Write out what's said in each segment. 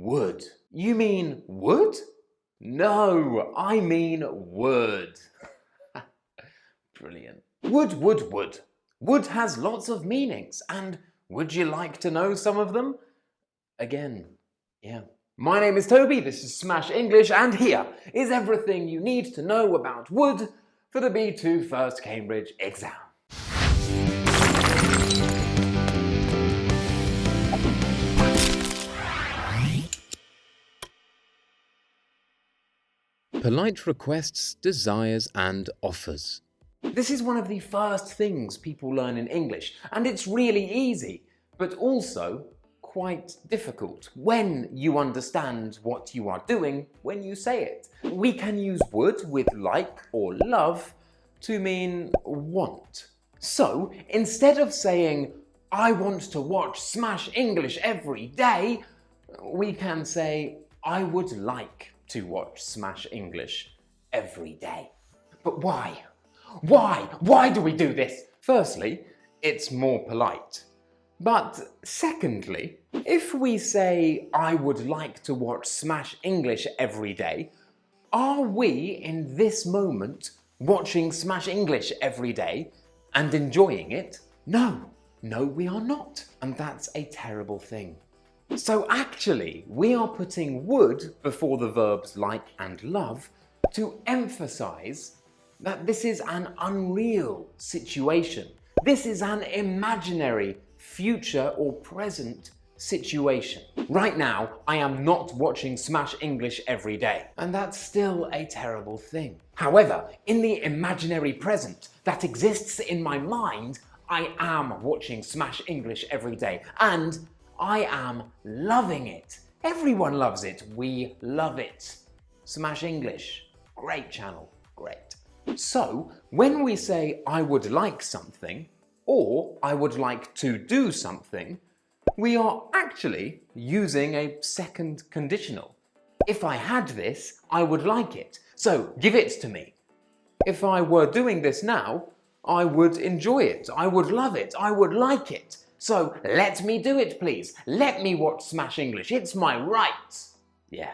would. You mean wood? No, I mean wood. Brilliant. Wood. Wood has lots of meanings, and would you like to know some of them? Again, yeah. My name is Toby, this is Smash English, and here is everything you need to know about wood for the B2 First Cambridge exam. Polite requests, desires and offers. This is one of the first things people learn in English, and it's really easy, but also quite difficult when you understand what you are doing when you say it. We can use would with like or love to mean want. So instead of saying, I want to watch Smash English every day, we can say, I would like to watch Smash English every day. But why? Why do we do this? Firstly, it's more polite. But secondly, if we say, I would like to watch Smash English every day, are we in this moment watching Smash English every day and enjoying it? No, we are not. And that's a terrible thing. So actually, we are putting would before the verbs like and love to emphasize that this is an unreal situation. This is an imaginary future or present situation. Right now, I am not watching Smash English every day, and that's still a terrible thing. However, in the imaginary present that exists in my mind, I am watching Smash English every day, and I am loving it. Everyone loves it. We love it. Smash English, great channel, great. So, when we say I would like something, or I would like to do something, we are actually using a second conditional. If I had this, I would like it, so give it to me. If I were doing this now, I would enjoy it, I would love it, I would like it. So let me do it, please. Let me watch Smash English. It's my right. Yeah.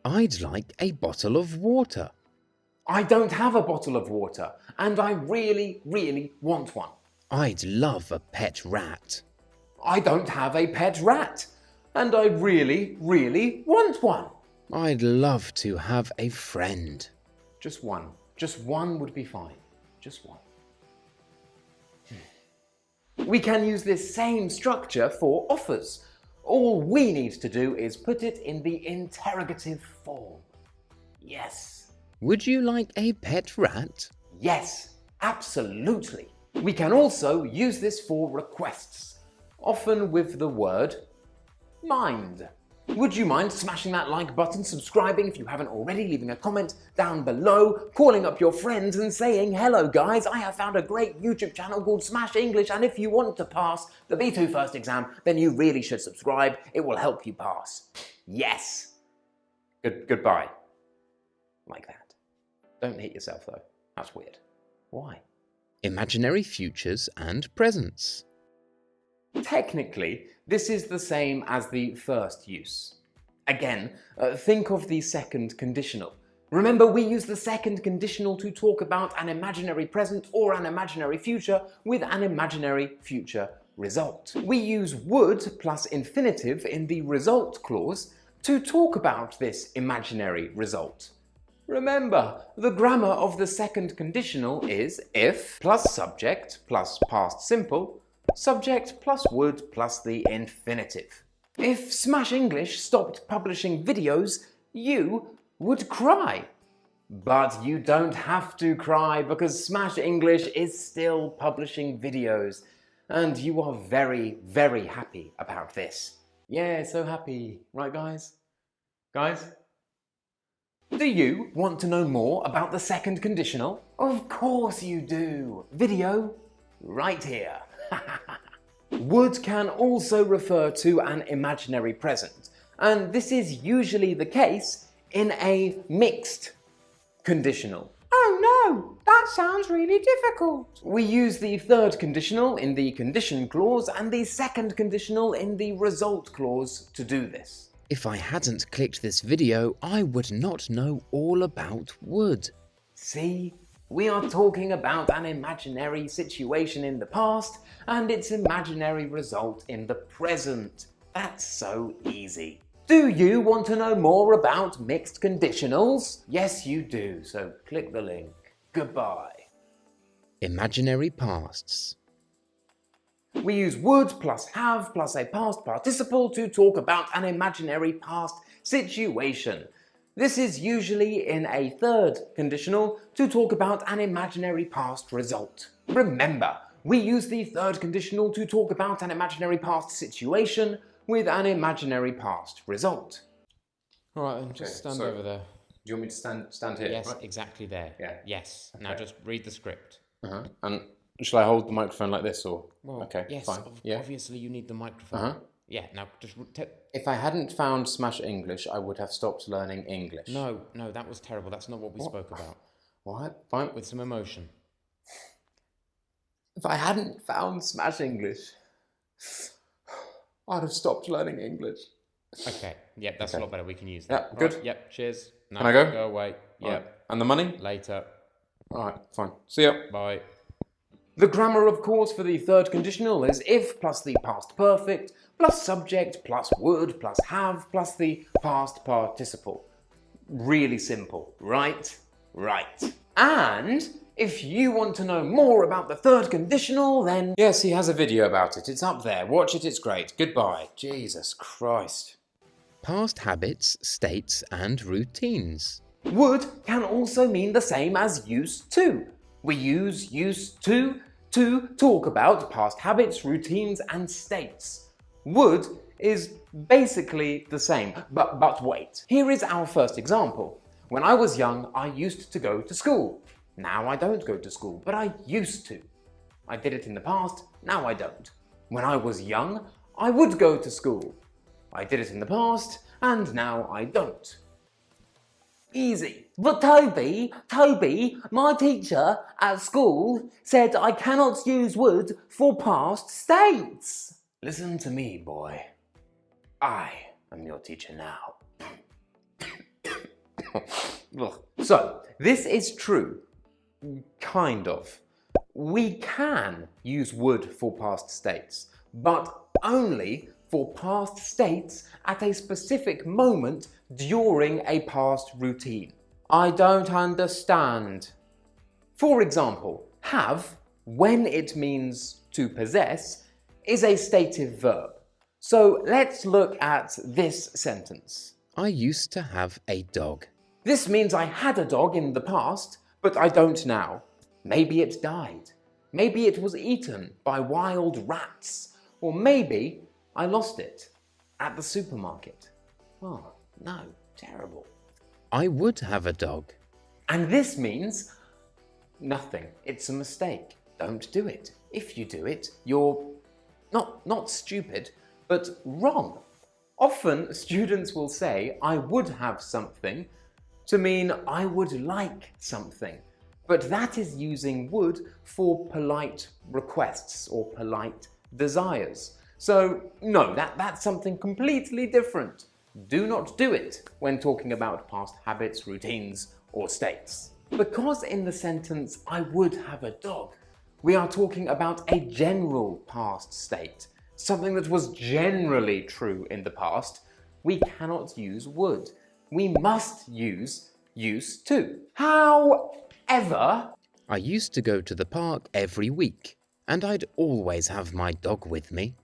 I'd like a bottle of water. I don't have a bottle of water, and I really want one. I'd love a pet rat. I don't have a pet rat, and I really want one. I'd love to have a friend. Just one. Just one would be fine. Just one. We can use this same structure for offers. All we need to do is put it in the interrogative form. Yes. Would you like a pet rat? Yes, absolutely. We can also use this for requests, often with the word mind. Would you mind smashing that like button, subscribing if you haven't already, leaving a comment down below, calling up your friends and saying, hello guys, I have found a great YouTube channel called Smash English, and if you want to pass the B2 First exam, then you really should subscribe. It will help you pass. Yes. Goodbye. Like that. Don't hit yourself though. That's weird. Why? Imaginary futures and presents. Technically, this is the same as the first use. Again, think of the second conditional. Remember, we use the second conditional to talk about an imaginary present or an imaginary future with an imaginary future result. We use would plus infinitive in the result clause to talk about this imaginary result. Remember, the grammar of the second conditional is if plus subject plus past simple, subject plus would plus the infinitive. If Smash English stopped publishing videos, you would cry. But you don't have to cry because Smash English is still publishing videos, and you are very happy about this. Yeah, so happy, right guys? Guys? Do you want to know more about the second conditional? Of course you do. Video right here. Would can also refer to an imaginary present, and this is usually the case in a mixed conditional. Oh no, that sounds really difficult. We use the third conditional in the condition clause and the second conditional in the result clause to do this. If I hadn't clicked this video, I would not know all about would. See, we are talking about an imaginary situation in the past and its imaginary result in the present. That's so easy. Do you want to know more about mixed conditionals? Yes, you do, so click the link. Goodbye. Imaginary pasts. We use would plus have plus a past participle to talk about an imaginary past situation. This is usually in a third conditional to talk about an imaginary past result. Remember, we use the third conditional to talk about an imaginary past situation with an imaginary past result. All right, then just stand over there. Do you want me to stand here? Yes, exactly there. Yeah. Yes. Now just read the script. And shall I hold the microphone like this or? Well, okay, yes, fine. Yeah. obviously you need the microphone. Yeah, now just... If I hadn't found Smash English, I would have stopped learning English. No, that was terrible. That's not what we spoke about. What? Fine. With some emotion. If I hadn't found Smash English, I'd have stopped learning English. Okay, yep, that's a lot better. We can use that. Yeah, good. Right, yep, cheers. No, Can I go? Go away. Yep. Right. And the money? Later. Alright, fine. See ya. Bye. The grammar, of course, for the third conditional is if plus the past perfect, plus subject, plus would, plus have, plus the past participle. Really simple, right? Right. And if you want to know more about the third conditional, then... Yes, he has a video about it. It's up there. Watch it, it's great. Goodbye. Jesus Christ. Past habits, states, and routines. Would can also mean the same as used to. We use used to talk about past habits, routines, and states. Would is basically the same, but wait. Here is our first example. When I was young, I used to go to school. Now I don't go to school, but I used to. I did it in the past, now I don't. When I was young, I would go to school. I did it in the past, and now I don't. Easy. But Toby, my teacher at school said I cannot use would for past states. Listen to me, boy. I am your teacher now. So, this is true. Kind of. We can use would for past states, but only for past states at a specific moment during a past routine. I don't understand. For example, have, when it means to possess, is a stative verb. So let's look at this sentence. I used to have a dog. This means I had a dog in the past, but I don't now. Maybe it died. Maybe it was eaten by wild rats. Or maybe I lost it at the supermarket. Oh, no, terrible. I would have a dog. And this means nothing. It's a mistake. Don't do it. If you do it, you're not stupid, but wrong. Often students will say, I would have something, to mean I would like something. But that is using would for polite requests or polite desires. So no, that's something completely different. Do not do it when talking about past habits, routines, or states. Because in the sentence, I would have a dog, we are talking about a general past state, something that was generally true in the past. We cannot use would. We must use used to. However, I used to go to the park every week, and I'd always have my dog with me.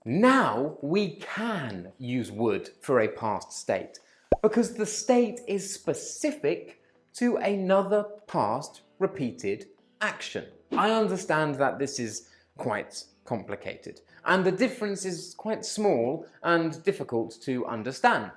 Now we can use would for a past state because the state is specific to another past repeated action. I understand that this is quite complicated and the difference is quite small and difficult to understand.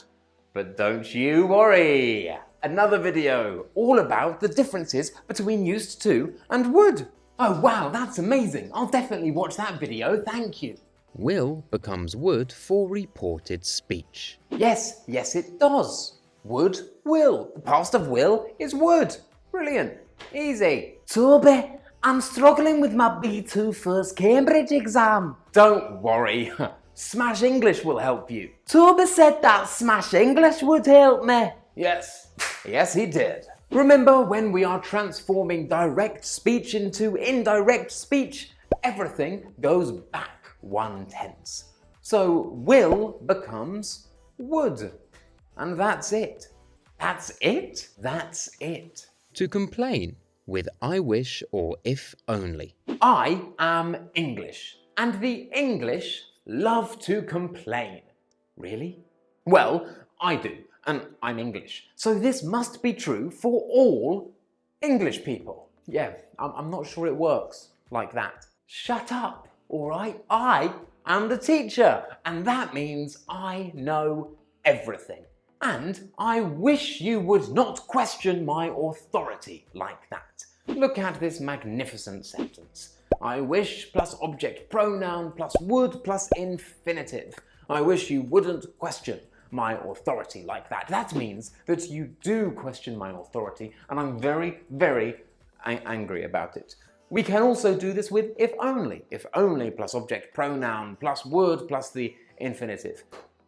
But don't you worry! Another video all about the differences between used to and would. Oh wow, that's amazing! I'll definitely watch that video, thank you. Will becomes would for reported speech. Yes, it does. Would, will. The past of will is would. Brilliant. Easy. Toby, I'm struggling with my B2 first Cambridge exam. Don't worry. Smash English will help you. Toby said that Smash English would help me. Yes, yes he did. Remember, when we are transforming direct speech into indirect speech, everything goes back 1 tense. So will becomes would. And that's it. That's it? That's it. To complain with I wish or if only. I am English, and the English love to complain. Really? Well, I do, and I'm English. So this must be true for all English people. Yeah, I'm not sure it works like that. Shut up, all right? I am the teacher, and that means I know everything. And I wish you would not question my authority like that. Look at this magnificent sentence. I wish plus object pronoun plus would plus infinitive. I wish you wouldn't question my authority like that. That means that you do question my authority, and I'm very, very angry about it. We can also do this with if only. If only plus object pronoun plus would plus the infinitive.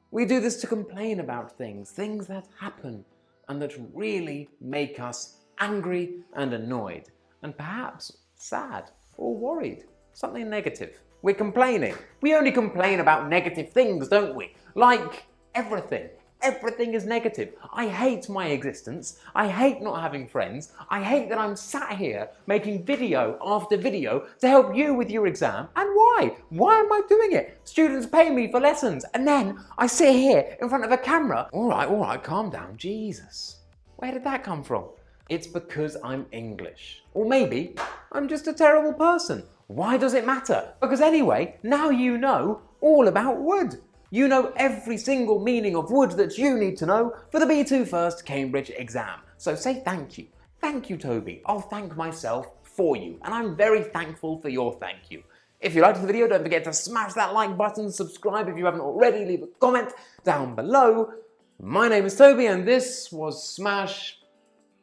We do this to complain about things that happen and that really make us angry and annoyed, and perhaps sad or worried. Something negative. We're complaining. We only complain about negative things, don't we? Like everything. Everything is negative. I hate my existence. I hate not having friends. I hate that I'm sat here making video after video to help you with your exam. And why? Why am I doing it? Students pay me for lessons, and then I sit here in front of a camera. All right, calm down. Jesus. Where did that come from? It's because I'm English. Or maybe I'm just a terrible person. Why does it matter? Because anyway, now you know all about would. You know every single meaning of would that you need to know for the B2 First Cambridge exam. So say thank you. Thank you, Toby. I'll thank myself for you, and I'm very thankful for your thank you. If you liked the video, don't forget to smash that like button, subscribe if you haven't already, leave a comment down below. My name is Toby, and this was Smash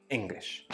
English.